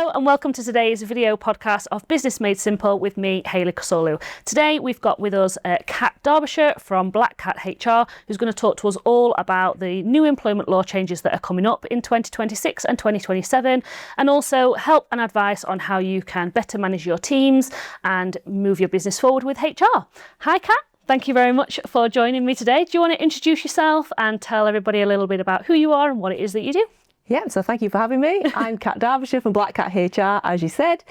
Hello and welcome to today's video podcast of Business Made Simple with me, Hayley. Today we've got with us Kat Derbyshire from Black Cat HR, who's going to talk to us all about the new employment law changes that are coming up in 2026 and 2027, and also help and advice on how you can better manage your teams and move your business forward with HR. Hi Kat, thank you very much for joining me today. Do you want to introduce yourself and tell everybody a little bit about who you are and what it is that you do? Yeah, so thank you for having me. I'm Kat Derbyshire from Black Cat HR, as you said.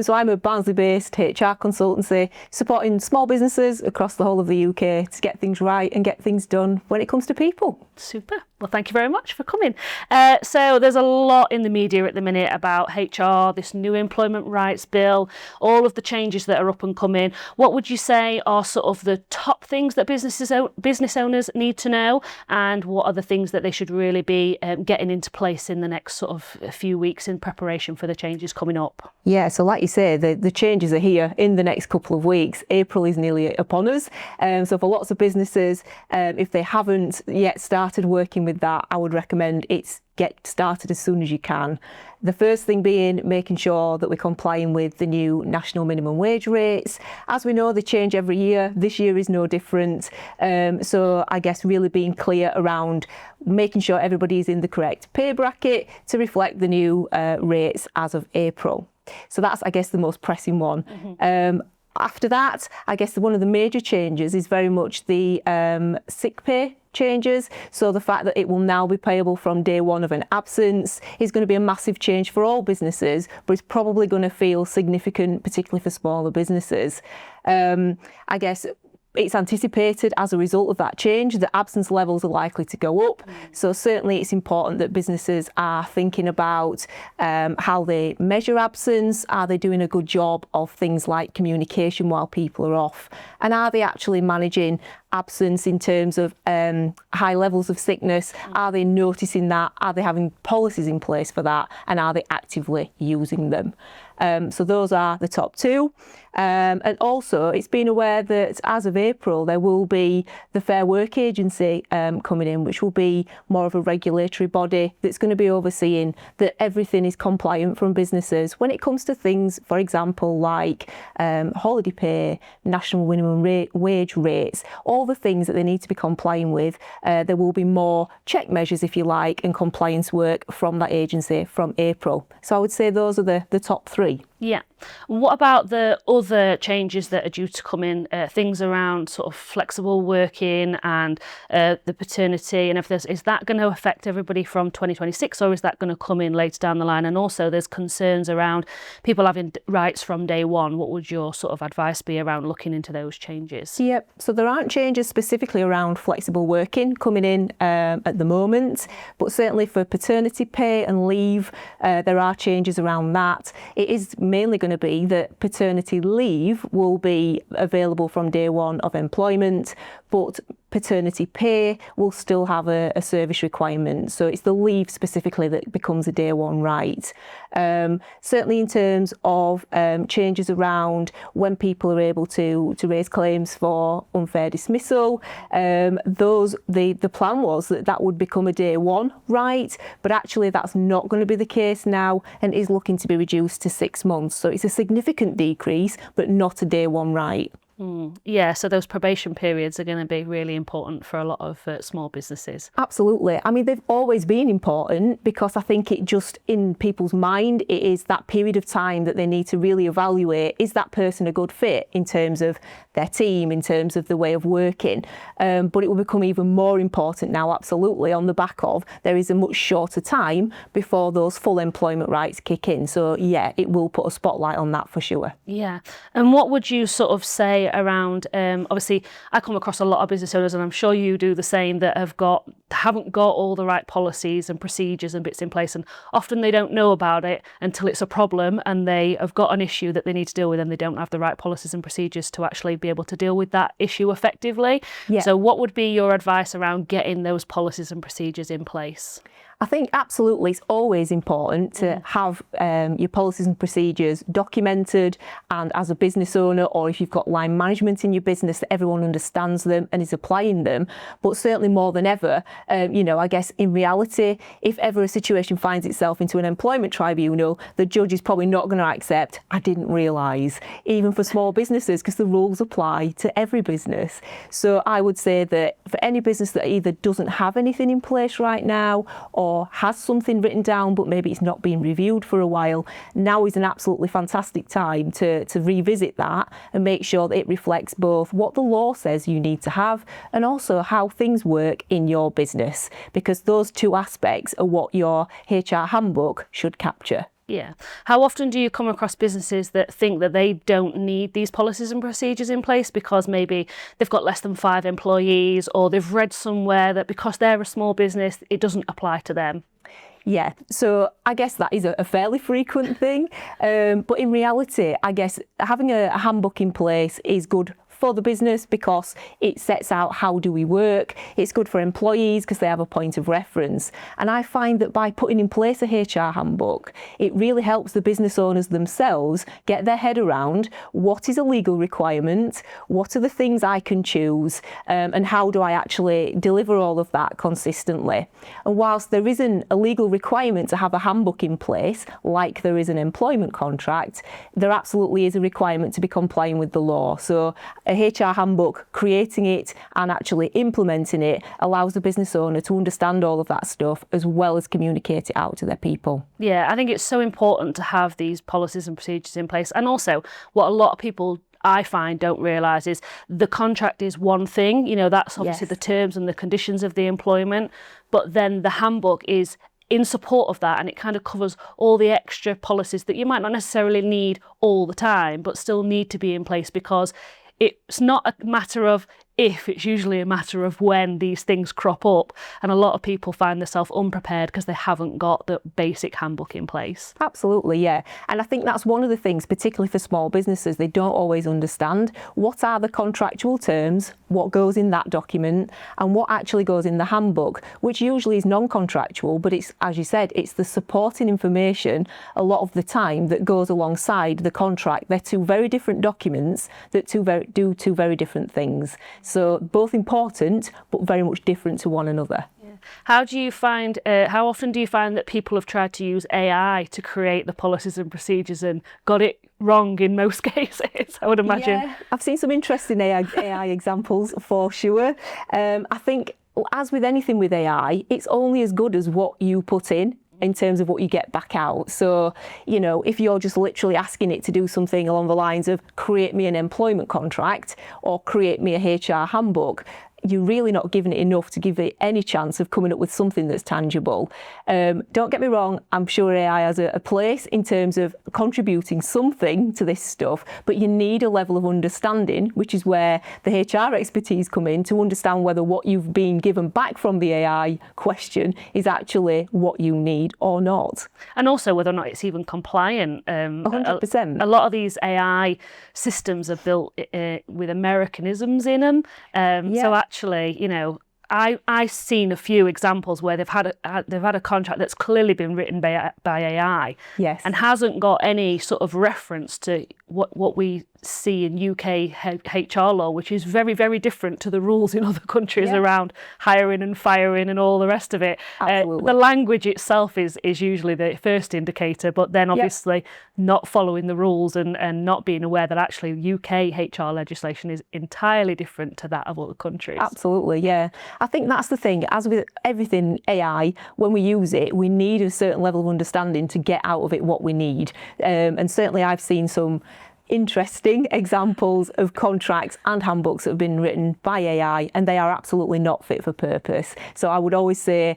So I'm a Barnsley-based HR consultancy supporting small businesses across the whole of the UK to get things right and get things done when it comes to people. Super. Well, thank you very much for coming. So there's a lot in the media at the minute about HR, this new employment rights bill, all of the changes that are up and coming. What would you say are sort of the top things that business owners need to know, and what are the things that they should really be getting into place in the next sort of a few weeks in preparation for the changes coming up? Yeah, so like you say, the changes are here in the next couple of weeks. April is nearly upon us. So for lots of businesses, if they haven't yet started working with that, I would recommend get started as soon as you can. The first thing being making sure that we're complying with the new national minimum wage rates. As we know, they change every year. This year is no different. So I guess really being clear around making sure everybody is in the correct pay bracket to reflect the new rates as of April. So that's, I guess, the most pressing one. Mm-hmm. After that, I guess one of the major changes is very much the sick pay changes. So the fact that it will now be payable from day one of an absence is going to be a massive change for all businesses, but it's probably going to feel significant, particularly for smaller businesses. I guess it's anticipated as a result of that change that absence levels are likely to go up. So certainly it's important that businesses are thinking about how they measure absence. Are they doing a good job of things like communication while people are off? And are they actually managing absence in terms of high levels of sickness? Are they noticing that? Are they having policies in place for that? And are they actively using them? So those are the top two. And also it's been aware that as of April there will be the Fair Work Agency coming in, which will be more of a regulatory body that's going to be overseeing that everything is compliant from businesses when it comes to things, for example, like holiday pay, national minimum wage rates, all the things that they need to be complying with. There will be more check measures, if you like, and compliance work from that agency from April. So I would say those are the top three. Yeah. What about the other changes that are due to come in, things around sort of flexible working and the paternity and everything? Is that going to affect everybody from 2026, or is that going to come in later down the line? And also there's concerns around people having rights from day one. What would your sort of advice be around looking into those changes? Yep. So there aren't changes specifically around flexible working coming in at the moment, but certainly for paternity pay and leave, there are changes around that. It is mainly going to be that paternity leave will be available from day one of employment, but paternity pay will still have a service requirement. So it's the leave specifically that becomes a day one right. Certainly in terms of changes around when people are able to raise claims for unfair dismissal, the plan was that would become a day one right, but actually that's not going to be the case now and is looking to be reduced to 6 months. So it's a significant decrease, but not a day one right. Yeah, so those probation periods are going to be really important for a lot of small businesses. Absolutely. I mean, they've always been important because I think it just, in people's mind, it is that period of time that they need to really evaluate, is that person a good fit in terms of their team, in terms of the way of working? But it will become even more important now, absolutely, on the back of there is a much shorter time before those full employment rights kick in. So yeah, it will put a spotlight on that for sure. Yeah. And what would you sort of say around, obviously I come across a lot of business owners, and I'm sure you do the same, that haven't got all the right policies and procedures and bits in place, and often they don't know about it until it's a problem and they have got an issue that they need to deal with, and they don't have the right policies and procedures to actually be able to deal with that issue effectively. Yeah. So what would be your advice around getting those policies and procedures in place? I think absolutely it's always important to have your policies and procedures documented, and as a business owner, or if you've got line management in your business, that everyone understands them and is applying them. But certainly more than ever, I guess in reality, if ever a situation finds itself into an employment tribunal, the judge is probably not going to accept, I didn't realise, even for small businesses, because the rules apply to every business. So I would say that for any business that either doesn't have anything in place right now or has something written down but maybe it's not been reviewed for a while, now is an absolutely fantastic time to revisit that and make sure that it reflects both what the law says you need to have and also how things work in your business, because those two aspects are what your HR handbook should capture. Yeah. How often do you come across businesses that think that they don't need these policies and procedures in place because maybe they've got less than 5 employees, or they've read somewhere that because they're a small business, it doesn't apply to them? Yeah, so I guess that is a fairly frequent thing. But in reality, I guess having a handbook in place is good for the business because it sets out how do we work. It's good for employees because they have a point of reference. And I find that by putting in place a HR handbook, it really helps the business owners themselves get their head around what is a legal requirement, what are the things I can choose, and how do I actually deliver all of that consistently. And whilst there isn't a legal requirement to have a handbook in place, like there is an employment contract, there absolutely is a requirement to be complying with the law. So a HR handbook, creating it and actually implementing it allows the business owner to understand all of that stuff as well as communicate it out to their people. Yeah, I think it's so important to have these policies and procedures in place. And also, what a lot of people I find don't realise is the contract is one thing, that's obviously the terms and the conditions of the employment, but then the handbook is in support of that, and it kind of covers all the extra policies that you might not necessarily need all the time, but still need to be in place, because it's not a matter of if, it's usually a matter of when these things crop up. And a lot of people find themselves unprepared because they haven't got the basic handbook in place. Absolutely, yeah. And I think that's one of the things, particularly for small businesses, they don't always understand. What are the contractual terms, what goes in that document, and what actually goes in the handbook, which usually is non-contractual, but it's, as you said, it's the supporting information a lot of the time that goes alongside the contract. They're two very different documents that do two very different things. So both important, but very much different to one another. Yeah. How often do you find that people have tried to use AI to create the policies and procedures and got it wrong in most cases, I would imagine? Yeah, I've seen some interesting AI examples for sure. I think, as with anything with AI, it's only as good as what you put in terms of what you get back out. So, if you're just literally asking it to do something along the lines of create me an employment contract or create me a HR handbook, you're really not giving it enough to give it any chance of coming up with something that's tangible. Don't get me wrong, I'm sure AI has a place in terms of contributing something to this stuff, but you need a level of understanding, which is where the HR expertise come in, to understand whether what you've been given back from the AI question is actually what you need or not. And also whether or not it's even compliant. 100%. A lot of these AI systems are built with Americanisms in them. So actually, I've seen a few examples where they've had a contract that's clearly been written by AI, yes, and hasn't got any sort of reference to what we see in UK HR law, which is very, very different to the rules in other countries around hiring and firing and all the rest of it. The language itself is usually the first indicator, but then obviously not following the rules and not being aware that actually UK HR legislation is entirely different to that of other countries. Absolutely, yeah. I think that's the thing. As with everything AI, when we use it, we need a certain level of understanding to get out of it what we need. And certainly I've seen some interesting examples of contracts and handbooks that have been written by AI, and they are absolutely not fit for purpose. So I would always say,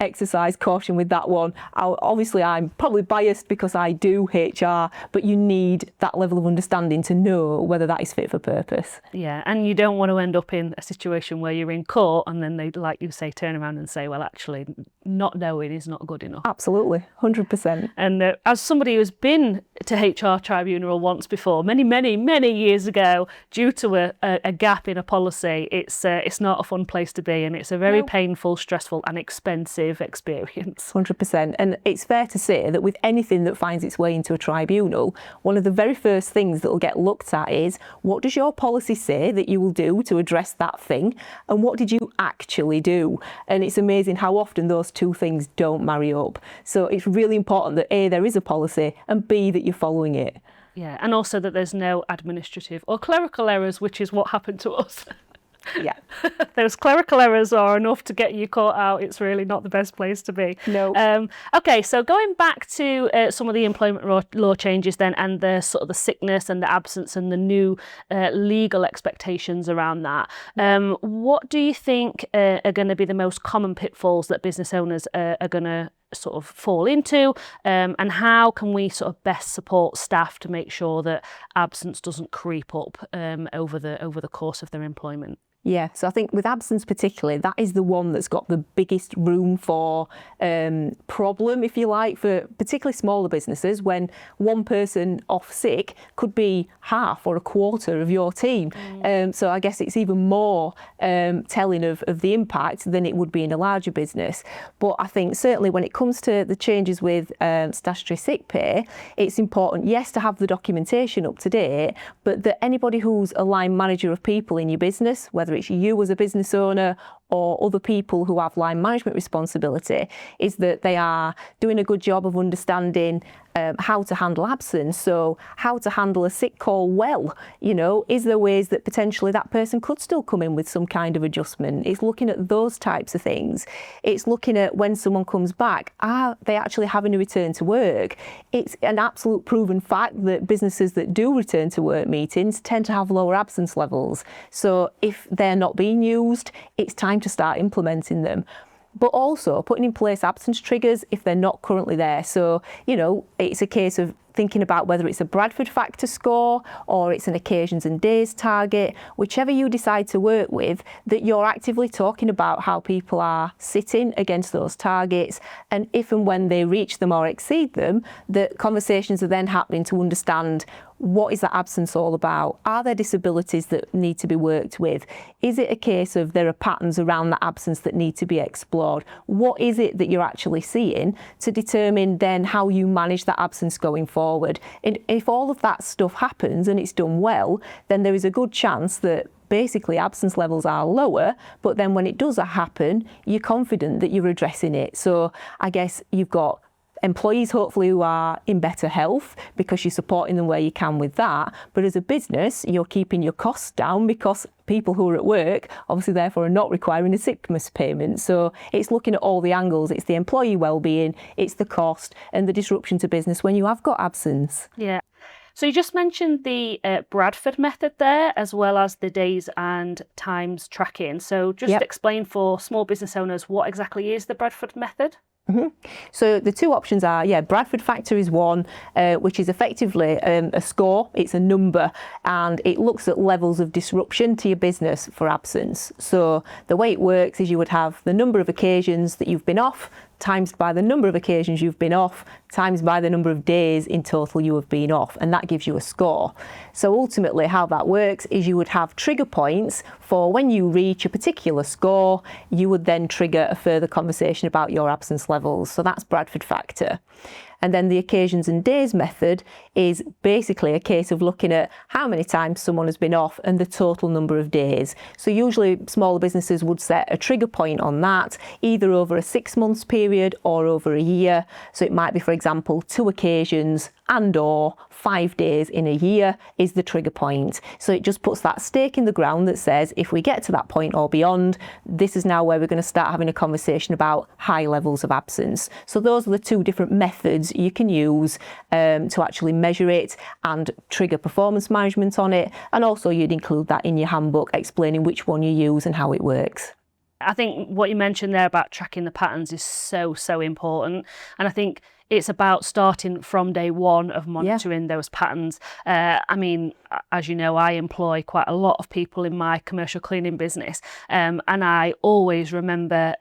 exercise caution with that one. Obviously, I'm probably biased because I do HR, but you need that level of understanding to know whether that is fit for purpose. Yeah, and you don't want to end up in a situation where you're in court and then they, like you say, turn around and say, well, actually, not knowing is not good enough. Absolutely, 100%. And as somebody who's been to HR tribunal once before, many years ago, due to a gap in a policy. It's not a fun place to be, and it's a very painful, stressful and expensive experience. 100%. And it's fair to say that with anything that finds its way into a tribunal, one of the very first things that will get looked at is, what does your policy say that you will do to address that thing, and what did you actually do? And it's amazing how often those two things don't marry up. So it's really important that A, there is a policy, and B, that you're following it. Yeah, and also that there's no administrative or clerical errors, which is what happened to us. Yeah. Those clerical errors are enough to get you caught out. It's really not the best place to be. No. Okay, so going back to some of the employment law changes then, and the sort of the sickness and the absence and the new legal expectations around that. What do you think are going to be the most common pitfalls that business owners are going to sort of fall into, and how can we sort of best support staff to make sure that absence doesn't creep up over the course of their employment? Yeah, so I think with absence particularly, that is the one that's got the biggest room for problem, if you like, for particularly smaller businesses, when one person off sick could be half or a quarter of your team. So I guess it's even more telling of the impact than it would be in a larger business. But I think certainly when it comes to the changes with statutory sick pay, it's important, yes, to have the documentation up to date, but that anybody who's a line manager of people in your business, whether it's you as a business owner or other people who have line management responsibility, is that they are doing a good job of understanding how to handle absence. So how to handle a sick call well, is there ways that potentially that person could still come in with some kind of adjustment? It's looking at those types of things. It's looking at when someone comes back, are they actually having a return to work? It's an absolute proven fact that businesses that do return to work meetings tend to have lower absence levels. So if they're not being used, it's time to start implementing them. But also putting in place absence triggers if they're not currently there. So, it's a case of thinking about whether it's a Bradford factor score or it's an occasions and days target, whichever you decide to work with, that you're actively talking about how people are sitting against those targets, and if and when they reach them or exceed them, that conversations are then happening to understand, what is that absence all about? Are there disabilities that need to be worked with? Is it a case of there are patterns around that absence that need to be explored? What is it that you're actually seeing to determine then how you manage that absence going forward? And if all of that stuff happens and it's done well, then there is a good chance that basically absence levels are lower, but then when it does happen, you're confident that you're addressing it. So I guess you've got employees hopefully who are in better health because you're supporting them where you can with that, but as a business you're keeping your costs down because people who are at work obviously therefore are not requiring a sickness payment. So it's looking at all the angles. It's the employee well-being, it's the cost and the disruption to business when you have got absence. Yeah. So you just mentioned the Bradford method there, as well as the days and times tracking. So just explain for small business owners, what exactly is the Bradford method? So the two options are, Bradford factor is one, which is effectively a score. It's a number, and it looks at levels of disruption to your business for absence. So the way it works is you would have the number of occasions that you've been off, times by the number of occasions you've been off, times by the number of days in total you have been off, and that gives you a score. So ultimately how that works is you would have trigger points for when you reach a particular score, you would then trigger a further conversation about your absence levels. So that's Bradford factor. And then the occasions and days method is basically a case of looking at how many times someone has been off and the total number of days. So usually smaller businesses would set a trigger point on that, either over a 6 months period or over a year. So it might be, for example, 2 occasions and or 5 days in a year is the trigger point. So it just puts that stake in the ground that says, if we get to that point or beyond, this is now where we're going to start having a conversation about high levels of absence. So those are the two different methods you can use to actually measure it and trigger performance management on it. And also you'd include that in your handbook, explaining which one you use and how it works. I think what you mentioned there about tracking the patterns is so important. And I think it's about starting from day one of monitoring those patterns. I mean, as you know, I employ quite a lot of people in my commercial cleaning business, and I always remember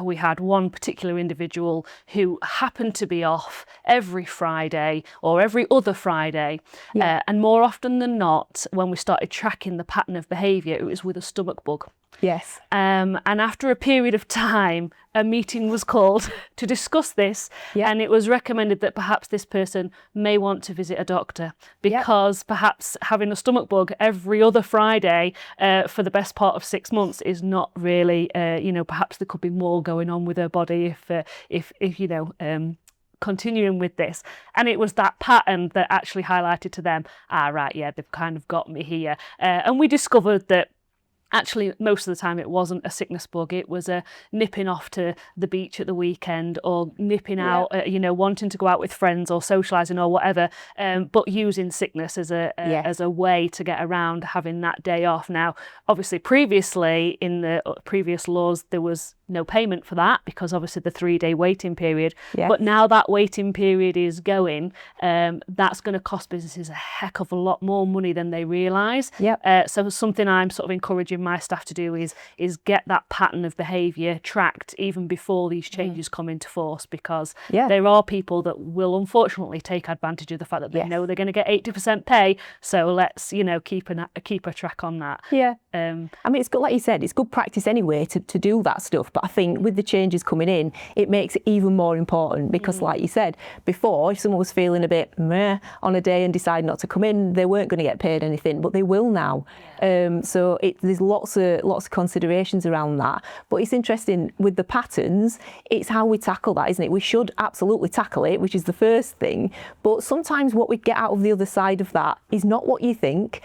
we had one particular individual who happened to be off every Friday or every other Friday, and more often than not, when we started tracking the pattern of behaviour, it was with a stomach bug. Yes. And after a period of time, a meeting was called to discuss this, and it was recommended that perhaps this person may want to visit a doctor, because perhaps having a stomach bug every other Friday for the best part of 6 months is not really, perhaps there could be more going on with her body if continuing with this. And it was that pattern that actually highlighted to them, they've kind of got me here. And we discovered that actually, most of the time it wasn't a sickness bug. It was a nipping off to the beach at the weekend, or nipping out, wanting to go out with friends or socialising or whatever, but using sickness as a way to get around having that day off. Now, obviously, previously in the previous laws, there was no payment for that, because obviously the 3-day waiting period. But now that waiting period is going, that's going to cost businesses a heck of a lot more money than they realise. So something I'm sort of encouraging my staff to do is get that pattern of behaviour tracked even before these changes come into force, because there are people that will unfortunately take advantage of the fact that they know they're going to get 80% pay. So let's keep a track on that. I mean, it's good, like you said, it's good practice anyway to do that stuff. But I think with the changes coming in, it makes it even more important, because like you said before, if someone was feeling a bit meh on a day and decided not to come in, they weren't going to get paid anything, but they will now. So there's lots of considerations around that. But it's interesting with the patterns, it's how we tackle that, isn't it? We should absolutely tackle it, which is the first thing. But sometimes what we get out of the other side of that is not what you think.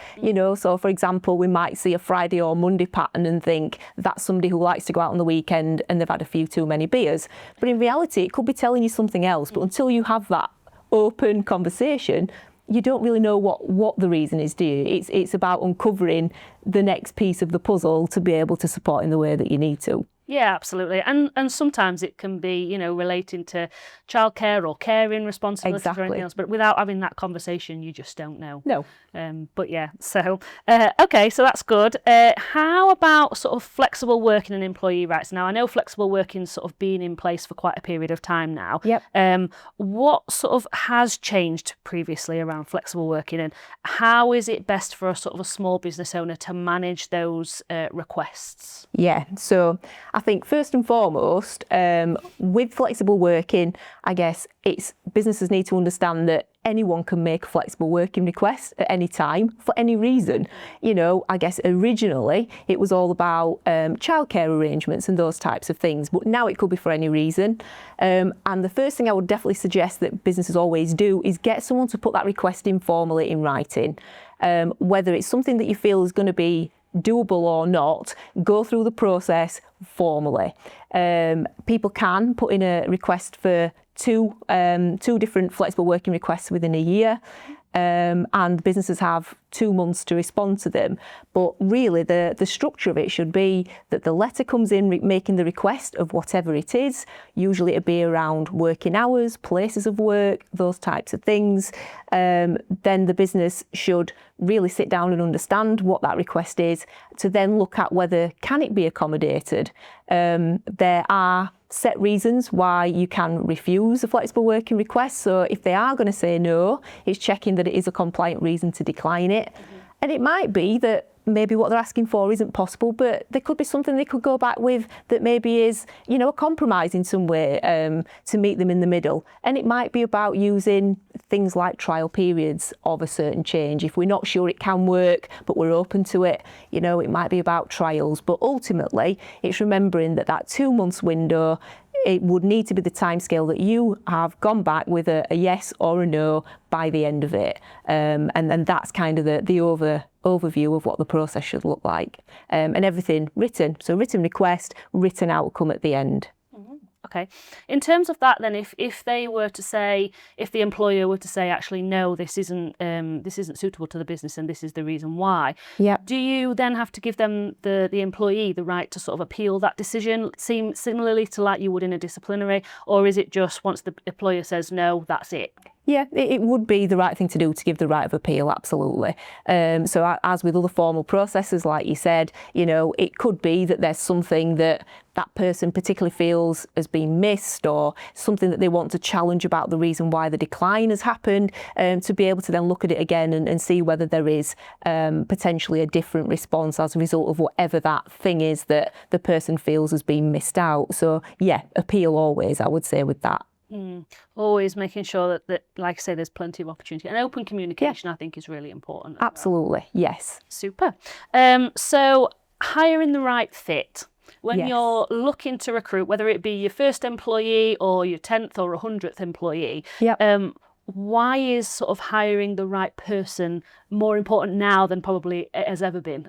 So for example, we might see a Friday or Monday pattern and think that's somebody who likes to go out on the weekend and they've had a few too many beers. But in reality, it could be telling you something else. But until you have that open conversation, you don't really know what the reason is, do you? It's about uncovering the next piece of the puzzle to be able to support in the way that you need to. Yeah, absolutely. And sometimes it can be, relating to childcare or caring responsibilities or anything else. But without having that conversation, you just don't know. No. But yeah, so, okay, so that's good. How about sort of flexible working and employee rights? Now, I know flexible working's sort of been in place for quite a period of time now. What sort of has changed previously around flexible working, and how is it best for a sort of a small business owner to manage those requests? Yeah, so I think first and foremost, with flexible working, I guess businesses need to understand that anyone can make a flexible working request at any time for any reason. I guess originally it was all about childcare arrangements and those types of things, but now it could be for any reason. And the first thing I would definitely suggest that businesses always do is get someone to put that request in formally in writing. Whether it's something that you feel is going to be doable or not, go through the process formally. People can put in a request for two different flexible working requests within a year, and businesses have 2 months to respond to them. But really the structure of it should be that the letter comes in making the request of whatever it is. Usually it'd be around working hours, places of work, those types of things. Then the business should really sit down and understand what that request is, to then look at whether can it be accommodated. There are set reasons why you can refuse a flexible working request. So if they are going to say no, it's checking that it is a compliant reason to decline it. And it might be that maybe what they're asking for isn't possible, but there could be something they could go back with that maybe is, a compromise in some way, to meet them in the middle. And it might be about using things like trial periods of a certain change. If we're not sure it can work, but we're open to it, it might be about trials. But ultimately, it's remembering that 2 months window, it would need to be the timescale that you have gone back with a yes or a no by the end of it. And then that's kind of the overview of what the process should look like. And everything written. So written request, written outcome at the end. Okay. In terms of that, then, if they were to say, if the employer were to say, actually, no, this isn't suitable to the business, and this is the reason why. Yeah. Do you then have to give them the employee the right to sort of appeal that decision, similarly to like you would in a disciplinary, or is it just once the employer says no, that's it? Yeah, it would be the right thing to do to give the right of appeal, absolutely. So as with other formal processes, like you said, it could be that there's something that person particularly feels has been missed, or something that they want to challenge about the reason why the decline has happened, to be able to then look at it again and see whether there is potentially a different response as a result of whatever that thing is that the person feels has been missed out. So yeah, appeal always, I would say, with that. Always making sure that, like I say, there's plenty of opportunity, and open communication, I think, is really important. Absolutely, yes. Super. So hiring the right fit. When you're looking to recruit, whether it be your first employee or your 10th or 100th employee, why is sort of hiring the right person more important now than probably it has ever been?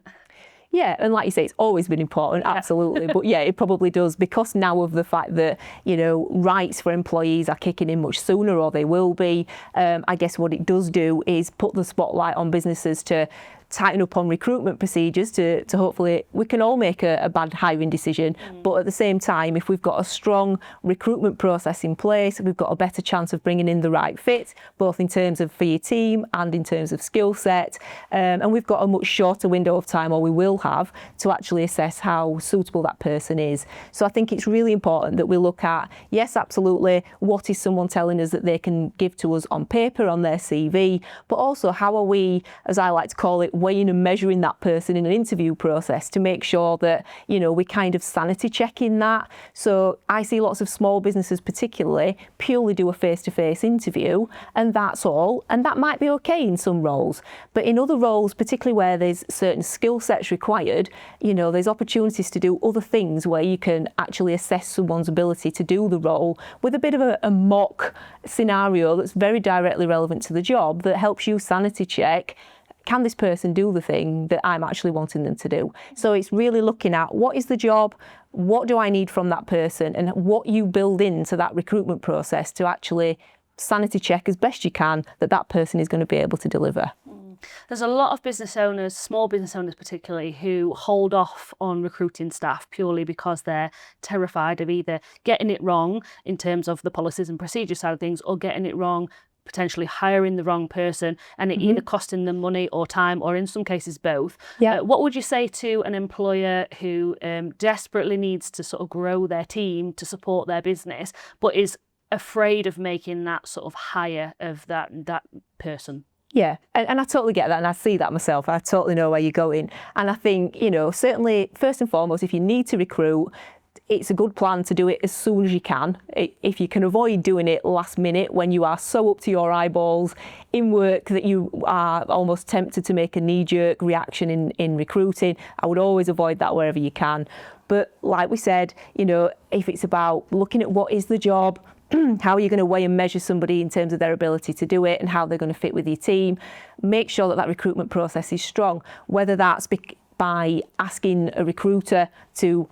Yeah, and like you say, it's always been important, absolutely. But yeah, it probably does, because now of the fact that, rights for employees are kicking in much sooner, or they will be. I guess what it does do is put the spotlight on businesses to tighten up on recruitment procedures to hopefully, we can all make a bad hiring decision, but at the same time, if we've got a strong recruitment process in place, we've got a better chance of bringing in the right fit, both in terms of for your team and in terms of skill set, and we've got a much shorter window of time, or we will have, to actually assess how suitable that person is. So I think it's really important that we look at, yes, absolutely, what is someone telling us that they can give to us on paper, on their CV, but also how are we, as I like to call it, weighing and measuring that person in an interview process to make sure that, we kind of sanity check in that. So I see lots of small businesses particularly purely do a face-to-face interview, and that's all. And that might be okay in some roles. But in other roles, particularly where there's certain skill sets required, there's opportunities to do other things where you can actually assess someone's ability to do the role with a bit of a mock scenario that's very directly relevant to the job, that helps you sanity check, can this person do the thing that I'm actually wanting them to do? So it's really looking at, what is the job, what do I need from that person, and what you build into that recruitment process to actually sanity check as best you can that person is going to be able to deliver. There's a lot of business owners, small business owners particularly, who hold off on recruiting staff purely because they're terrified of either getting it wrong in terms of the policies and procedure side of things, or getting it wrong, potentially hiring the wrong person, and it either costing them money or time, or in some cases both. What would you say to an employer who desperately needs to sort of grow their team to support their business, but is afraid of making that sort of hire of that person? Yeah, and I totally get that, and I see that myself. I totally know where you're going. And I think, certainly, first and foremost, if you need to recruit, it's a good plan to do it as soon as you can. If you can avoid doing it last minute when you are so up to your eyeballs in work that you are almost tempted to make a knee-jerk reaction in recruiting, I would always avoid that wherever you can. But like we said, if it's about looking at what is the job, how are you going to weigh and measure somebody in terms of their ability to do it and how they're going to fit with your team, make sure that recruitment process is strong, whether that's by asking a recruiter to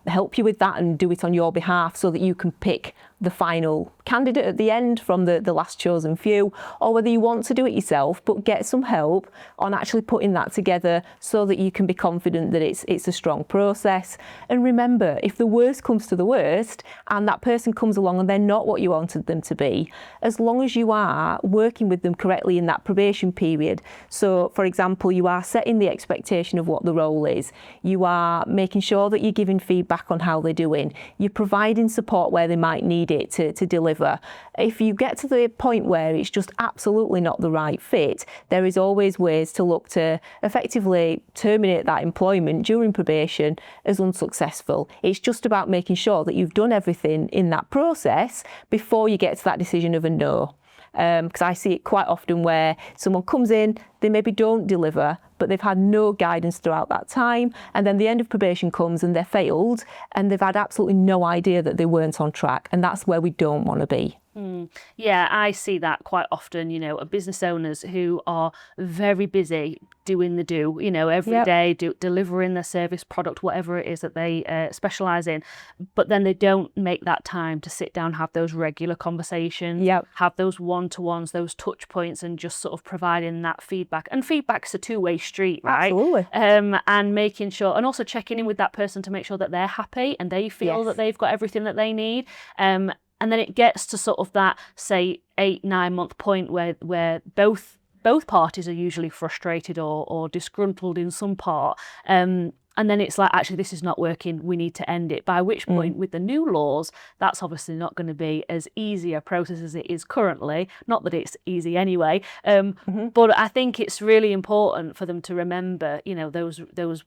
help you with that and do it on your behalf so that you can pick the final candidate at the end from the last chosen few, or whether you want to do it yourself but get some help on actually putting that together so that you can be confident that it's a strong process. And remember, if the worst comes to the worst and that person comes along and they're not what you wanted them to be, as long as you are working with them correctly in that probation period, so for example, you are setting the expectation of what the role is, you are making sure that you're giving feedback on how they're doing, you're providing support where they might need it to deliver. If you get to the point where it's just absolutely not the right fit, there is always ways to look to effectively terminate that employment during probation as unsuccessful. It's just about making sure that you've done everything in that process before you get to that decision of a no. Because I see it quite often where someone comes in, they maybe don't deliver, but they've had no guidance throughout that time, and then the end of probation comes and they're failed and they've had absolutely no idea that they weren't on track, and that's where we don't want to be. Yeah, I see that quite often, business owners who are very busy doing the do, every day, delivering their service, product, whatever it is that they specialise in, but then they don't make that time to sit down, have those regular conversations, have those one-to-ones, those touch points, and just sort of providing that feedback. And feedback's a two-way street, right? Absolutely. And making sure, and also checking in with that person to make sure that they're happy and they feel that they've got everything that they need. And then it gets to sort of that, say, 8-9 month point where both parties are usually frustrated or disgruntled in some part. And then it's like, actually, this is not working. We need to end it. By which point, with the new laws, that's obviously not going to be as easy a process as it is currently. Not that it's easy anyway. But I think it's really important for them to remember, those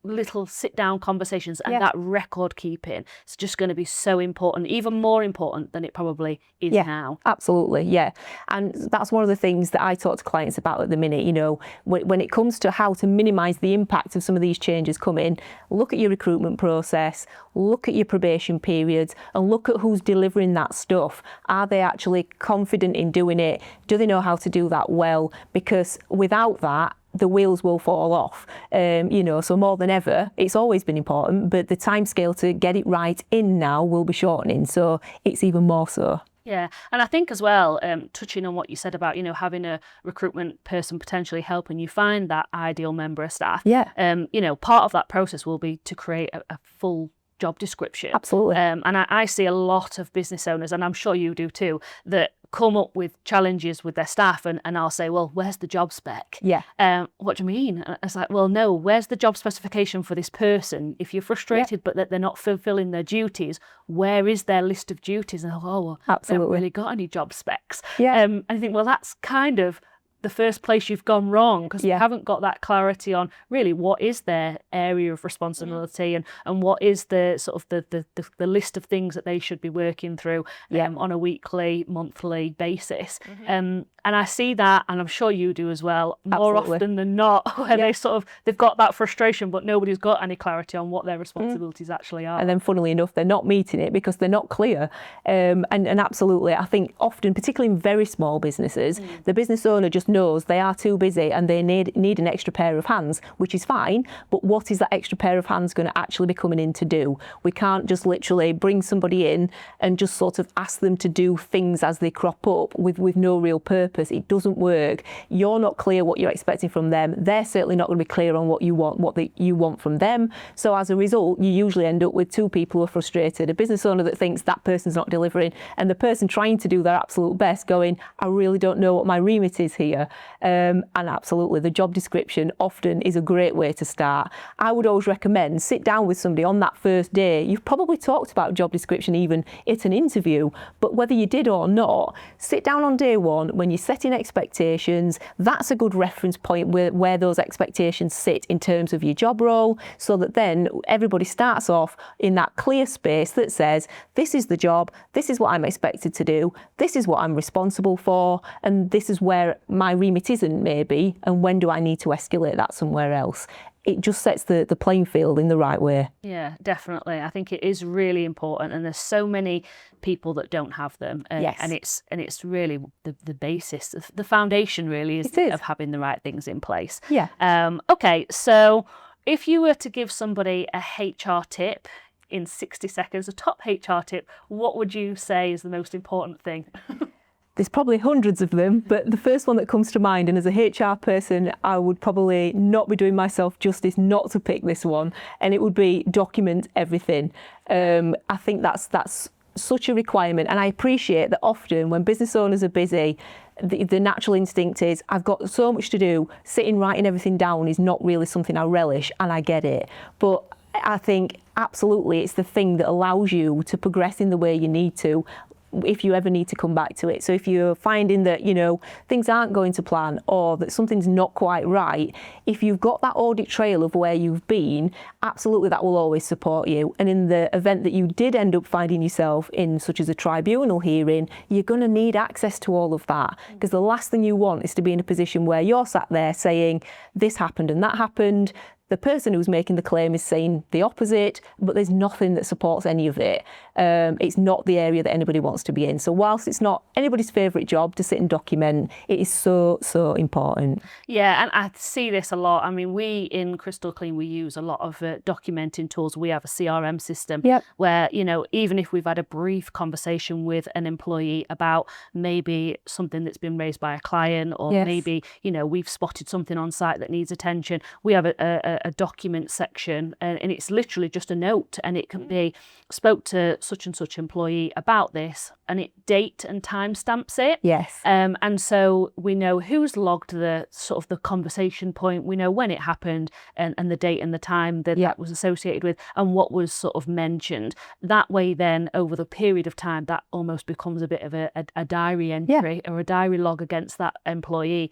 little sit-down conversations and that record keeping. It's just going to be so important, even more important than it probably is now. Absolutely, yeah. And that's one of the things that I talk to clients about at the minute. When it comes to how to minimise the impact of some of these changes coming, look at your recruitment process, look at your probation periods, and look at who's delivering that stuff. Are they actually confident in doing it? Do they know how to do that well? Because without that, the wheels will fall off. So more than ever, it's always been important, but the timescale to get it right in now will be shortening. So it's even more so. Yeah, and I think as well, touching on what you said about, having a recruitment person potentially helping you find that ideal member of staff. Yeah. Part of that process will be to create a full job description. Absolutely. And I see a lot of business owners, and I'm sure you do too, that come up with challenges with their staff, and I'll say, well, where's the job spec? Yeah. What do you mean? And it's like, well, no, where's the job specification for this person? If you're frustrated but that they're not fulfilling their duties, where is their list of duties? And well, they haven't really got any job specs. Yeah. And I think, well, that's kind of the first place you've gone wrong, because you haven't got that clarity on really what is their area of responsibility and what is the sort of the list of things that they should be working through on a weekly, monthly basis. And I see that, and I'm sure you do as well, more often than not, where they've got that frustration, but nobody's got any clarity on what their responsibilities actually are. And then, funnily enough, they're not meeting it because they're not clear. And absolutely, I think often, particularly in very small businesses, the business owner just knows they are too busy and they need an extra pair of hands, which is fine. But what is that extra pair of hands going to actually be coming in to do? We can't just literally bring somebody in and just sort of ask them to do things as they crop up with no real purpose. It doesn't work. You're not clear what you're expecting from them. They're certainly not going to be clear on what you want from them. So as a result, you usually end up with two people who are frustrated, a business owner that thinks that person's not delivering, and the person trying to do their absolute best going, I really don't know what my remit is here. And absolutely, the job description often is a great way to start. I would always recommend sit down with somebody on that first day. You've probably talked about job description even at an interview, but whether you did or not, sit down on day one when you're setting expectations. That's a good reference point where those expectations sit in terms of your job role, so that then everybody starts off in that clear space that says, this is the job, this is what I'm expected to do, this is what I'm responsible for, and this is where my remit isn't maybe, and when do I need to escalate that somewhere else. It just sets the playing field in the right way. Yeah, definitely. I think it is really important, and there's so many people that don't have them. And it's really the basis, the foundation really is of having the right things in place. Yeah. Okay, so if you were to give somebody a HR tip in 60 seconds, a top HR tip, what would you say is the most important thing? There's probably hundreds of them, but the first one that comes to mind, and as a HR person, I would probably not be doing myself justice not to pick this one, and it would be document everything. I think that's such a requirement, and I appreciate that often when business owners are busy, the natural instinct is, I've got so much to do, sitting writing everything down is not really something I relish, and I get it. But I think absolutely it's the thing that allows you to progress in the way you need to. if you ever need to come back to it. So if you're finding that, things aren't going to plan or that something's not quite right, if you've got that audit trail of where you've been, absolutely that will always support you. And in the event that you did end up finding yourself in such as a tribunal hearing, you're going to need access to all of that, because the last thing you want is to be in a position where you're sat there saying this happened and that happened. The person who's making the claim is saying the opposite, but there's nothing that supports any of it. It's not the area that anybody wants to be in. So whilst it's not anybody's favourite job to sit and document, it is so, so important. Yeah, and I see this a lot. I mean, we in Crystal Clean, we use a lot of documenting tools. We have a CRM system where, even if we've had a brief conversation with an employee about maybe something that's been raised by a client, or maybe, we've spotted something on site that needs attention, we have a document section, and it's literally just a note, and it can be spoke to such and such employee about this, and it date and time stamps it. Yes. And so we know who's logged the sort of the conversation point, we know when it happened, and the date and the time that was associated with, and what was sort of mentioned. That way then, over the period of time, that almost becomes a bit of a diary entry or a diary log against that employee.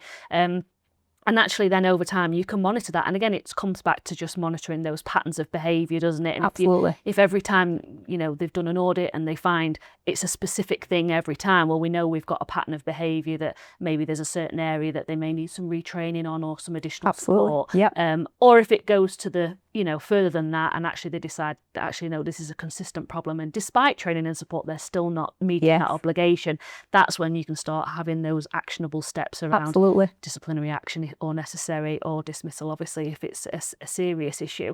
And actually then over time you can monitor that. And again, it comes back to just monitoring those patterns of behaviour, doesn't it? And absolutely. If every time, they've done an audit and they find it's a specific thing every time, well, we know we've got a pattern of behaviour that maybe there's a certain area that they may need some retraining on or some additional support. Or if it goes to the, further than that, and actually they decide that actually, no, this is a consistent problem, and despite training and support, they're still not meeting that obligation, that's when you can start having those actionable steps around disciplinary action or necessary, or dismissal, obviously, if it's a serious issue.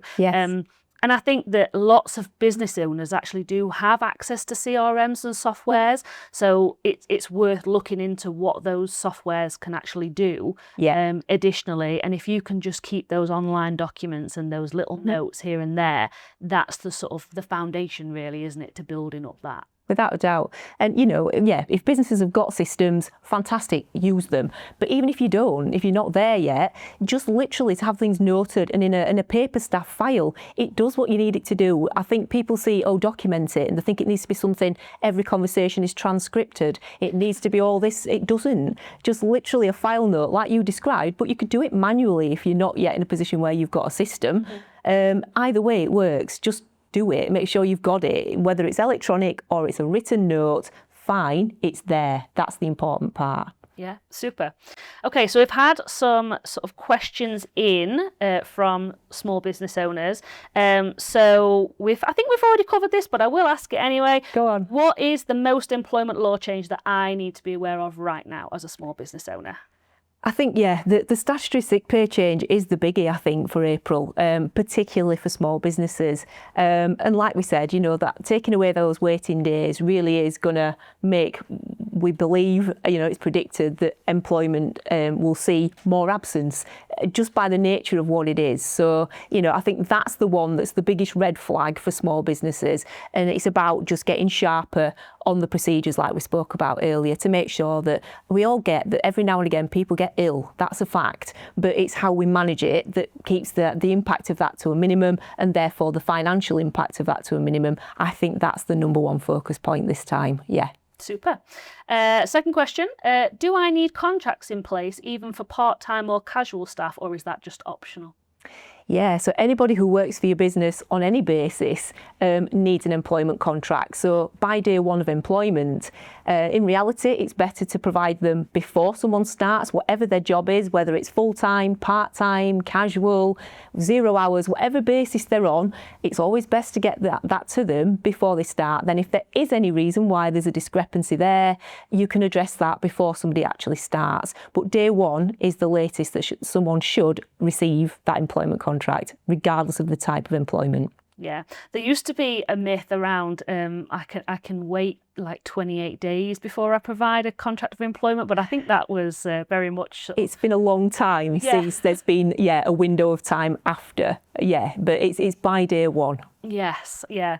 And I think that lots of business owners actually do have access to CRMs and softwares. So it's worth looking into what those softwares can actually do additionally. And if you can just keep those online documents and those little notes here and there, that's the sort of the foundation really, isn't it, to building up that. Without a doubt. And, if businesses have got systems, fantastic, use them. But even if you don't, if you're not there yet, just literally to have things noted and in a paper staff file, it does what you need it to do. I think people see, document it, and they think it needs to be something, every conversation is transcripted. It needs to be all this. It doesn't. Just literally a file note like you described, but you could do it manually if you're not yet in a position where you've got a system. Either way, it works. Just do it, make sure you've got it, whether it's electronic or it's a written note, fine, it's there. That's the important part. Yeah, super. Okay, so we've had some sort of questions in from small business owners. So I think we've already covered this, but I will ask it anyway. Go on. What is the most employment law change that I need to be aware of right now as a small business owner? I think, the statutory sick pay change is the biggie, I think, for April, particularly for small businesses. And like we said, that taking away those waiting days really is going to make, we believe, it's predicted that employment will see more absence just by the nature of what it is. So, I think that's the one that's the biggest red flag for small businesses. And it's about just getting sharper on the procedures like we spoke about earlier to make sure that we all get that every now and again people get ill. That's a fact. But it's how we manage it that keeps the impact of that to a minimum, and therefore the financial impact of that to a minimum. I think that's the number one focus point this time. Yeah. Super. Second question, do I need contracts in place even for part-time or casual staff, or is that just optional? Yeah, so anybody who works for your business on any basis needs an employment contract. So by day one of employment, in reality, it's better to provide them before someone starts, whatever their job is, whether it's full-time, part-time, casual, 0 hours, whatever basis they're on, it's always best to get that to them before they start. Then if there is any reason why there's a discrepancy there, you can address that before somebody actually starts. But day one is the latest that someone should receive that employment contract, regardless of the type of employment. Yeah, there used to be a myth around I can wait like 28 days before I provide a contract of employment, but I think that was very much... It's been a long time since there's been a window of time after, but it's by day one. Yes, yeah.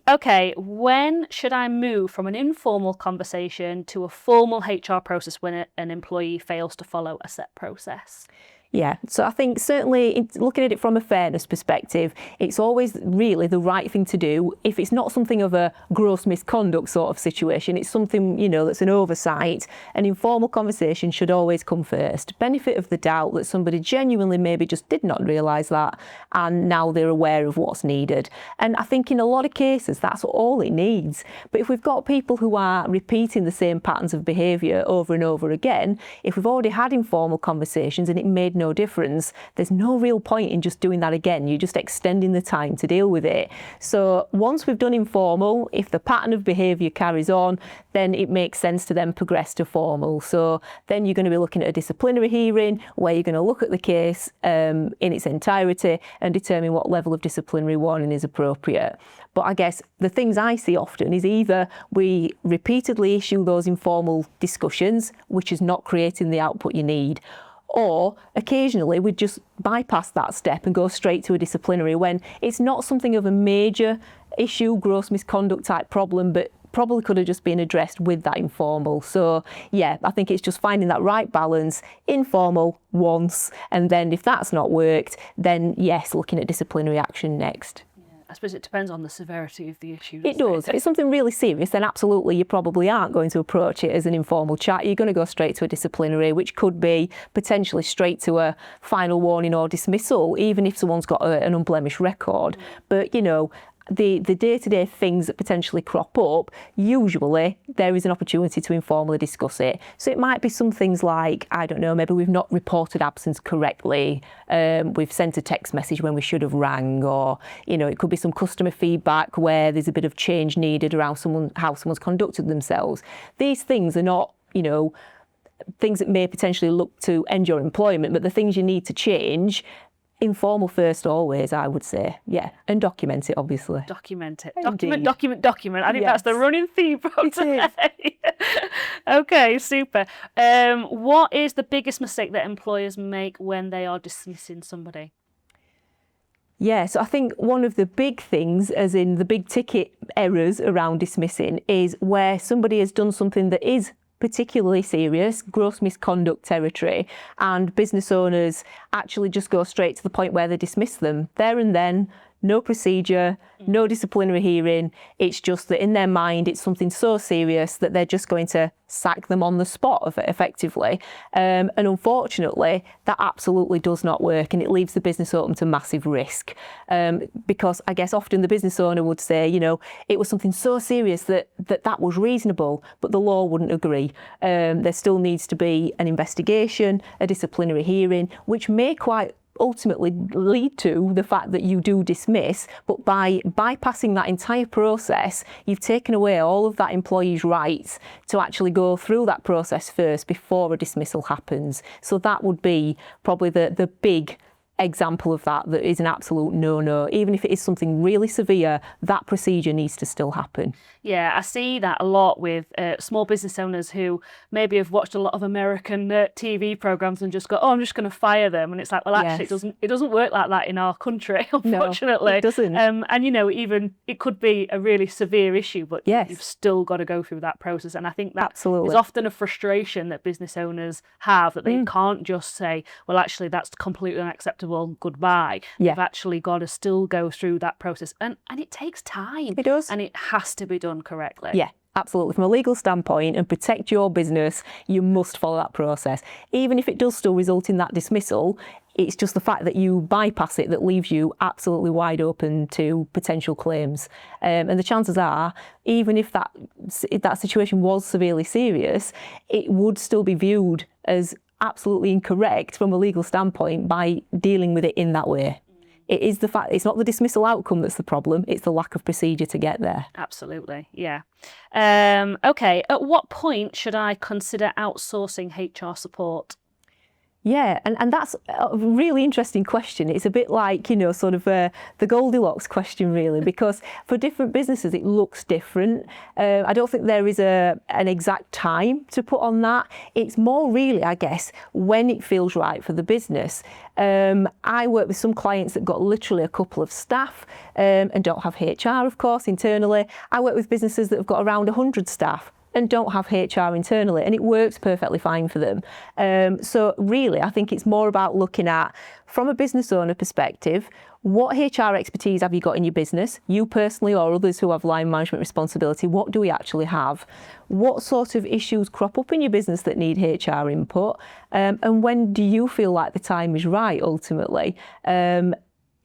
Okay, when should I move from an informal conversation to a formal HR process when an employee fails to follow a set process? Yeah, so I think certainly looking at it from a fairness perspective, it's always really the right thing to do. If it's not something of a gross misconduct sort of situation, it's something, that's an oversight, an informal conversation should always come first. Benefit of the doubt that somebody genuinely maybe just did not realise that, and now they're aware of what's needed. And I think in a lot of cases, that's all it needs. But if we've got people who are repeating the same patterns of behaviour over and over again, if we've already had informal conversations and it made no difference, there's no real point in just doing that again. You're just extending the time to deal with it. So once we've done informal, if the pattern of behaviour carries on, then it makes sense to then progress to formal. So then you're going to be looking at a disciplinary hearing where you're going to look at the case in its entirety and determine what level of disciplinary warning is appropriate. But I guess the things I see often is either we repeatedly issue those informal discussions, which is not creating the output you need, or occasionally we just bypass that step and go straight to a disciplinary when it's not something of a major issue, gross misconduct type problem, but probably could have just been addressed with that informal. So yeah, I think it's just finding that right balance, informal once, and then if that's not worked, then yes, looking at disciplinary action next. I suppose it depends on the severity of the issue. It does. If it's something really serious, then absolutely you probably aren't going to approach it as an informal chat. You're going to go straight to a disciplinary, which could be potentially straight to a final warning or dismissal, even if someone's got an unblemished record. But, the day-to-day things that potentially crop up, usually there is an opportunity to informally discuss it. So it might be some things like, I don't know, maybe we've not reported absence correctly, we've sent a text message when we should have rang, or, it could be some customer feedback where there's a bit of change needed around how someone's conducted themselves. These things are not, things that may potentially look to end your employment, but the things you need to change—informal first always, I would say. Yeah, and document it, obviously. Document it. Indeed. Document. I think Yes. that's the running theme from It today. Okay, super. What is the biggest mistake that employers make when they are dismissing somebody? Yeah, so I think one of the big things, as in the big ticket errors around dismissing, is where somebody has done something that is particularly serious, gross misconduct territory, and business owners actually just go straight to the point where they dismiss them there and then. No procedure, no disciplinary hearing. It's just that in their mind, it's something so serious that they're just going to sack them on the spot effectively. And unfortunately, that absolutely does not work, and it leaves the business open to massive risk. Because I guess often the business owner would say, it was something so serious that was reasonable, but the law wouldn't agree. There still needs to be an investigation, a disciplinary hearing, which may quite ultimately lead to the fact that you do dismiss, but by bypassing that entire process, you've taken away all of that employee's rights to actually go through that process first before a dismissal happens. So that would be probably the big example of that is an absolute no-no. Even if it is something really severe, that procedure needs to still happen. Yeah, I see that a lot with small business owners who maybe have watched a lot of American TV programs and just go, oh, I'm just going to fire them. And it's like, well, actually, Yes. it doesn't work like that in our country, unfortunately. No, it doesn't. And, even it could be a really severe issue, but Yes. you've still got to go through that process. And I think that Absolutely. is often a frustration that business owners have, that they can't just say, well, actually, that's completely unacceptable, goodbye. Yeah. They've actually got to still go through that process. And it takes time. It does. And it has to be done correctly. Yeah, absolutely. From a legal standpoint and protect your business, you must follow that process. Even if it does still result in that dismissal, it's just the fact that you bypass it that leaves you absolutely wide open to potential claims. And the chances are, even if that situation was severely serious, it would still be viewed as absolutely incorrect from a legal standpoint by dealing with it in that way. It is the fact, it's not the dismissal outcome that's the problem, it's the lack of procedure to get there. Absolutely, yeah. Okay, at what point should I consider outsourcing HR support? Yeah, and that's a really interesting question. It's a bit like, sort of the Goldilocks question, really, because for different businesses, it looks different. I don't think there is an exact time to put on that. It's more really, I guess, when it feels right for the business. I work with some clients that got literally a couple of staff and don't have HR, of course, internally. I work with businesses that have got around 100 staff. and don't have HR internally, and it works perfectly fine for them. So really, I think it's more about looking at, from a business owner perspective, what HR expertise have you got in your business? You personally or others who have line management responsibility, what do we actually have? What sort of issues crop up in your business that need HR input? And when do you feel like the time is right, ultimately?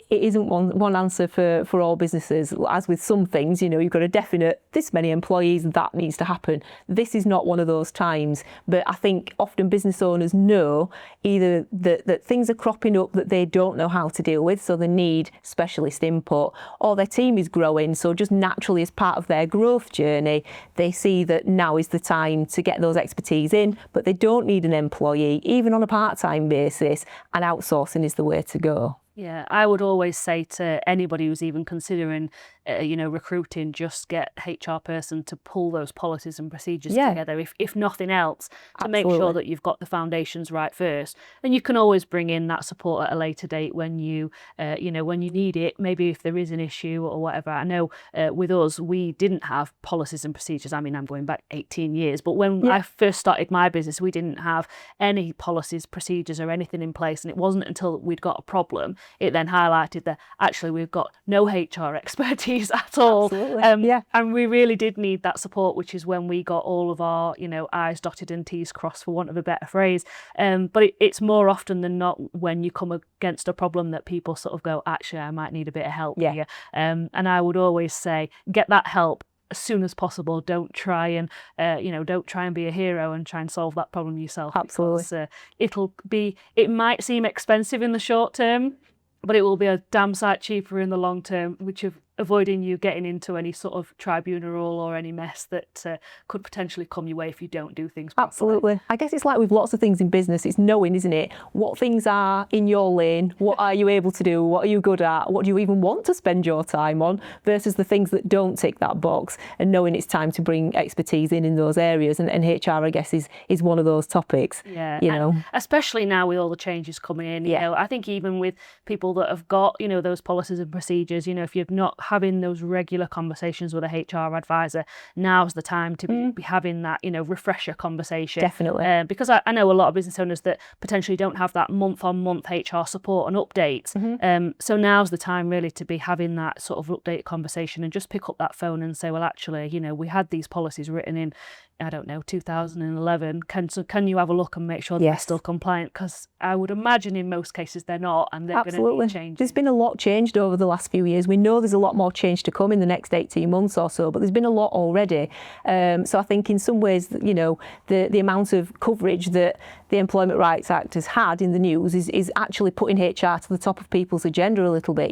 It isn't one answer for all businesses. As with some things, you've got a definite, this many employees, that needs to happen. This is not one of those times. But I think often business owners know either that things are cropping up that they don't know how to deal with, so they need specialist input, or their team is growing, so just naturally as part of their growth journey, they see that now is the time to get those expertise in, but they don't need an employee, even on a part-time basis, and outsourcing is the way to go. Yeah, I would always say to anybody who's even considering, recruiting, just get HR person to pull those policies and procedures together, if nothing else, to make sure that you've got the foundations right first. And you can always bring in that support at a later date when you need it, maybe if there is an issue or whatever. I know with us, we didn't have policies and procedures. I mean, I'm going back 18 years, but when I first started my business, we didn't have any policies, procedures or anything in place. And it wasn't until we'd got a problem, it then highlighted that actually we've got no HR expertise at all. And we really did need that support, which is when we got all of our, I's dotted and T's crossed, for want of a better phrase. But it's more often than not when you come against a problem that people sort of go, actually, I might need a bit of help here. And I would always say, get that help as soon as possible. Don't try and be a hero and try and solve that problem yourself. Absolutely. Because it might seem expensive in the short term, but it will be a damn sight cheaper in the long term, which avoiding you getting into any sort of tribunal or any mess that could potentially come your way if you don't do things properly. Absolutely. I guess it's like with lots of things in business, it's knowing, isn't it, what things are in your lane, what are you able to do, what are you good at, what do you even want to spend your time on, versus the things that don't tick that box, and knowing it's time to bring expertise in those areas. And HR, I guess, is one of those topics. Yeah, and especially now with all the changes coming in. I think even with people that have got, those policies and procedures, if you're not having those regular conversations with a HR advisor, now's the time to be having that, refresher conversation. Definitely. Because I know a lot of business owners that potentially don't have that month-on-month HR support and updates. So now's the time really to be having that sort of update conversation and just pick up that phone and say, well, actually, we had these policies written in, I don't know, 2011. Can you have a look and make sure that they're still compliant? Because I would imagine in most cases they're not, and they're going to be changed. There's been a lot changed over the last few years. We know there's a lot more change to come in the next 18 months or so, but there's been a lot already. So I think in some ways, the amount of coverage that the Employment Rights Act has had in the news is actually putting HR to the top of people's agenda a little bit.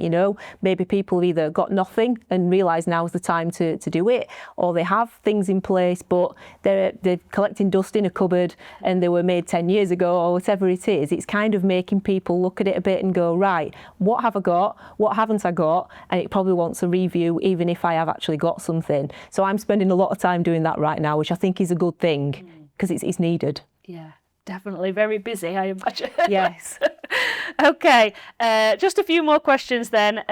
Maybe people have either got nothing and realise now is the time to do it, or they have things in place, but they're collecting dust in a cupboard and they were made 10 years ago or whatever it is. It's kind of making people look at it a bit and go, right, what have I got? What haven't I got? And it probably wants a review, even if I have actually got something. So I'm spending a lot of time doing that right now, which I think is a good thing because it's needed. Yeah, definitely. Very busy, I imagine. Yes. Okay, just a few more questions then.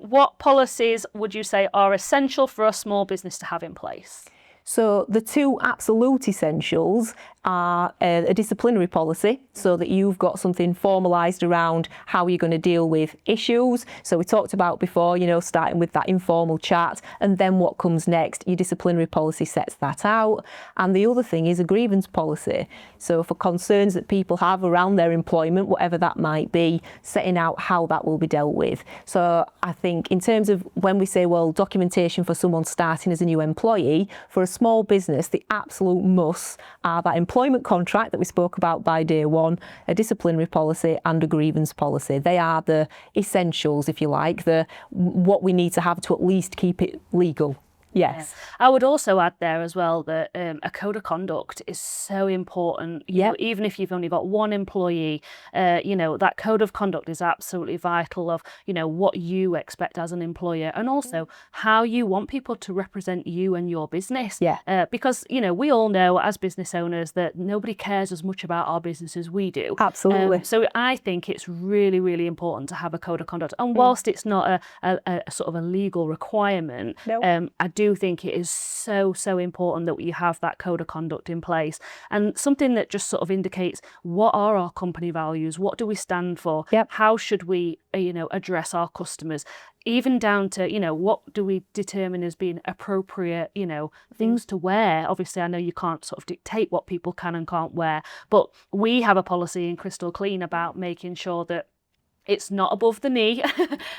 What policies would you say are essential for a small business to have in place? So the two absolute essentials are a disciplinary policy, so that you've got something formalised around how you're going to deal with issues. So we talked about before, starting with that informal chat, and then what comes next. Your disciplinary policy sets that out. And the other thing is a grievance policy. So for concerns that people have around their employment, whatever that might be, setting out how that will be dealt with. So I think in terms of when we say, well, documentation for someone starting as a new employee, for a small business, the absolute musts are that employment contract that we spoke about by day one, a disciplinary policy and a grievance policy. They are the essentials, if you like, what we need to have to at least keep it legal. Yes. Yeah. I would also add there as well that a code of conduct is so important. Even if you've only got one employee, that code of conduct is absolutely vital of, what you expect as an employer, and also how you want people to represent you and your business. Because, we all know as business owners that nobody cares as much about our business as we do. Absolutely. So I think it's really, really important to have a code of conduct. And whilst it's not a sort of a legal requirement, I do do think it is so important that you have that code of conduct in place, and something that just sort of indicates what are our company values, what do we stand for, how should we address our customers, even down to what do we determine as being appropriate things to wear. Obviously I know you can't sort of dictate what people can and can't wear, but we have a policy in Crystal Clean about making sure that it's not above the knee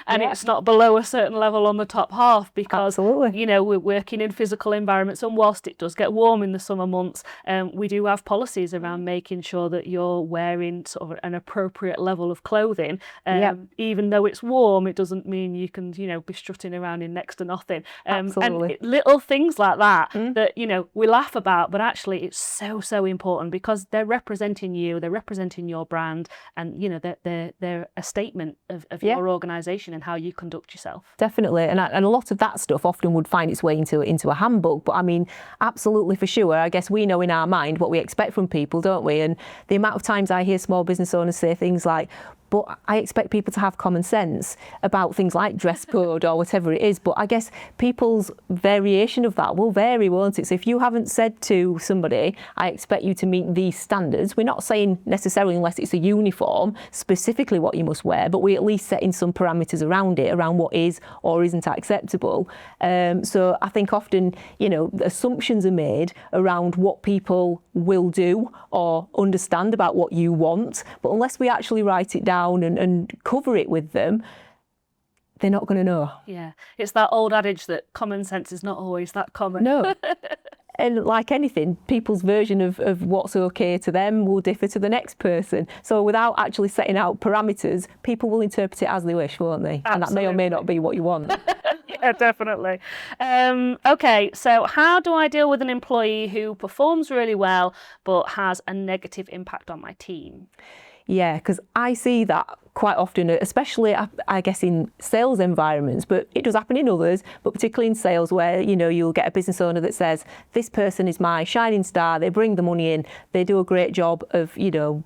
and it's not below a certain level on the top half, because we're working in physical environments, and whilst it does get warm in the summer months, we do have policies around making sure that you're wearing sort of an appropriate level of clothing. Even though it's warm, it doesn't mean you can be strutting around in next to nothing. And little things like that that we laugh about, but actually it's so important, because they're representing you, they're representing your brand, and they're a statement of your organisation and how you conduct yourself. Definitely, and a lot of that stuff often would find its way into a handbook, but I mean, absolutely, for sure, I guess we know in our mind what we expect from people, don't we? And the amount of times I hear small business owners say things like, but I expect people to have common sense about things like dress code or whatever it is. But I guess people's variation of that will vary, won't it? So if you haven't said to somebody, I expect you to meet these standards, we're not saying necessarily, unless it's a uniform, specifically what you must wear, but we at least setting some parameters around it, around what is or isn't acceptable. So I think often, assumptions are made around what people will do or understand about what you want, but unless we actually write it down and cover it with them, they're not going to know. Yeah, it's that old adage that common sense is not always that common. No. And like anything, people's version of what's okay to them will differ to the next person. So without actually setting out parameters, people will interpret it as they wish, won't they? Absolutely. And that may or may not be what you want. Yeah, definitely. Okay, so how do I deal with an employee who performs really well but has a negative impact on my team? Yeah, because I see that quite often, especially I guess in sales environments, but it does happen in others, but particularly in sales, where you'll get a business owner that says, this person is my shining star, they bring the money in, they do a great job of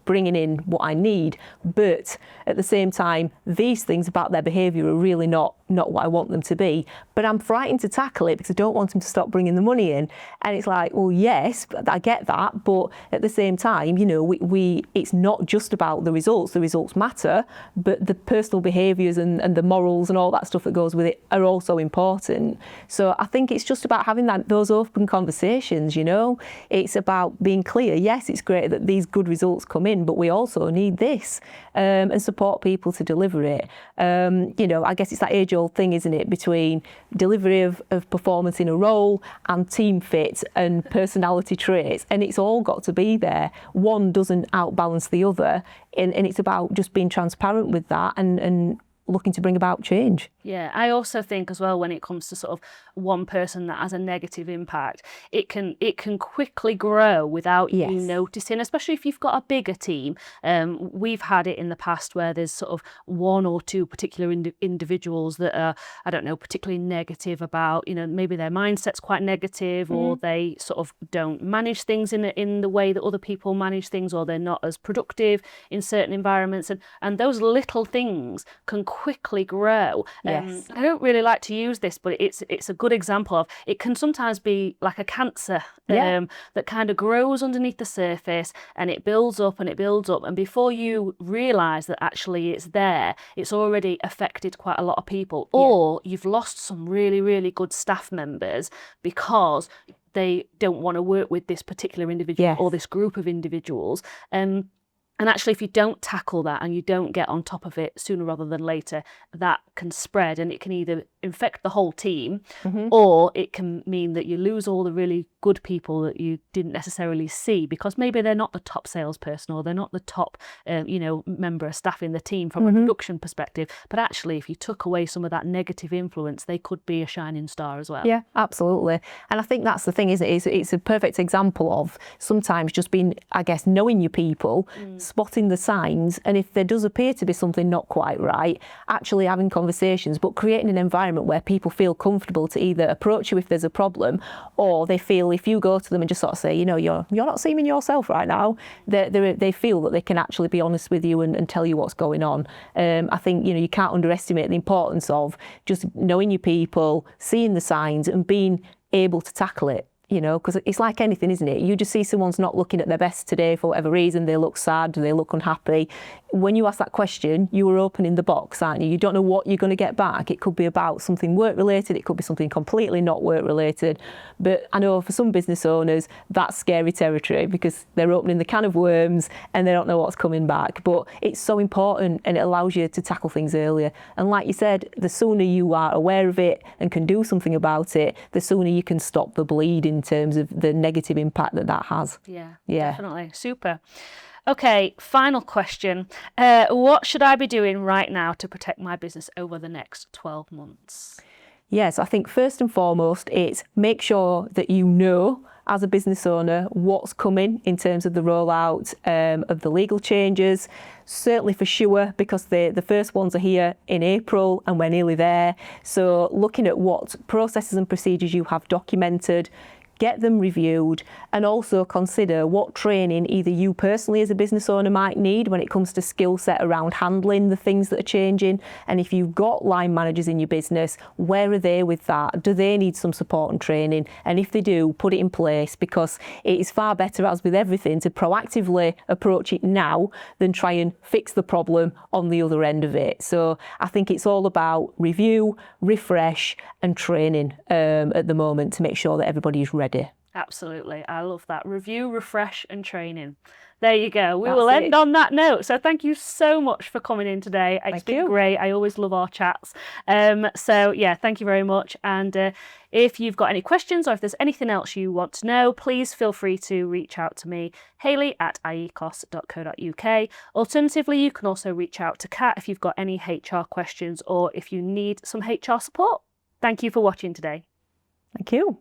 bringing in what I need, but at the same time these things about their behaviour are really not what I want them to be, but I'm frightened to tackle it because I don't want them to stop bringing the money in. And it's like, well, yes, I get that, but at the same time, it's not just about the results matter, but the personal behaviours and the morals and all that stuff that goes with it are also important. So I think it's just about having those open conversations. It's about being clear. Yes, it's great that these good results come in, but we also need this, and support people to deliver it. I guess it's that age-old thing, isn't it, between delivery of performance in a role and team fit and personality traits, and it's all got to be there. One doesn't outbalance the other, and it's about just being transparent with that and looking to bring about change. Yeah, I also think as well, when it comes to sort of one person that has a negative impact, it can quickly grow without you noticing, especially if you've got a bigger team. We've had it in the past where there's sort of one or two particular individuals that are, I don't know, particularly negative about, maybe their mindset's quite negative, or they sort of don't manage things in the way that other people manage things, or they're not as productive in certain environments, and those little things can quickly grow. Yes. I don't really like to use this, but it's a good example of, it can sometimes be like a cancer that kind of grows underneath the surface, and it builds up and it builds up, and before you realise that actually it's there, it's already affected quite a lot of people, or you've lost some really, really good staff members because they don't want to work with this particular individual or this group of individuals. And actually, if you don't tackle that and you don't get on top of it sooner rather than later, that can spread, and it can either infect the whole team, or it can mean that you lose all the really good people that you didn't necessarily see, because maybe they're not the top salesperson, or they're not the top member of staff in the team from a production perspective, but actually if you took away some of that negative influence, they could be a shining star as well. Yeah, absolutely. And I think that's the thing, isn't it? It's a perfect example of sometimes just being, I guess, knowing your people, spotting the signs, and if there does appear to be something not quite right, actually having conversations, but creating an environment where people feel comfortable to either approach you if there's a problem, or they feel if you go to them and just sort of say, you know, you're not seeming yourself right now, they feel that they can actually be honest with you and tell you what's going on. I think, you know, you can't underestimate the importance of just knowing your people, seeing the signs and being able to tackle it. You know, because it's like anything, isn't it? You just see someone's not looking at their best today for whatever reason, they look sad, they look unhappy. When you ask that question, you are opening the box, aren't you? You don't know what you're going to get back. It could be about something work-related, it could be something completely not work-related. But I know for some business owners, that's scary territory because they're opening the can of worms and they don't know what's coming back. But it's so important and it allows you to tackle things earlier. And like you said, the sooner you are aware of it and can do something about it, the sooner you can stop the bleed in terms of the negative impact that has. Yeah, Yeah. definitely. Super. Okay, final question. What should I be doing right now to protect my business over the next 12 months? Yes, I think first and foremost, it's make sure that you know as a business owner what's coming in terms of the rollout of the legal changes. Certainly for sure, because the first ones are here in April and we're nearly there. So looking at what processes and procedures you have documented, get them reviewed, and also consider what training either you personally as a business owner might need when it comes to skill set around handling the things that are changing. And if you've got line managers in your business, where are they with that? Do they need some support and training? And if they do, put it in place, because it is far better, as with everything, to proactively approach it now than try and fix the problem on the other end of it. So I think it's all about review, refresh and training at the moment to make sure that everybody is ready. Absolutely. I love that. Review, refresh and training. There you go. We That's will end it. on that note. So thank you so much for coming in today. It's Thank been you. great. I always love our chats. So yeah, thank you very much. And if you've got any questions or if there's anything else you want to know, please feel free to reach out to me, hayley@iecos.co.uk. Alternatively, you can also reach out to Kat if you've got any HR questions or if you need some HR support. Thank you for watching today. Thank you.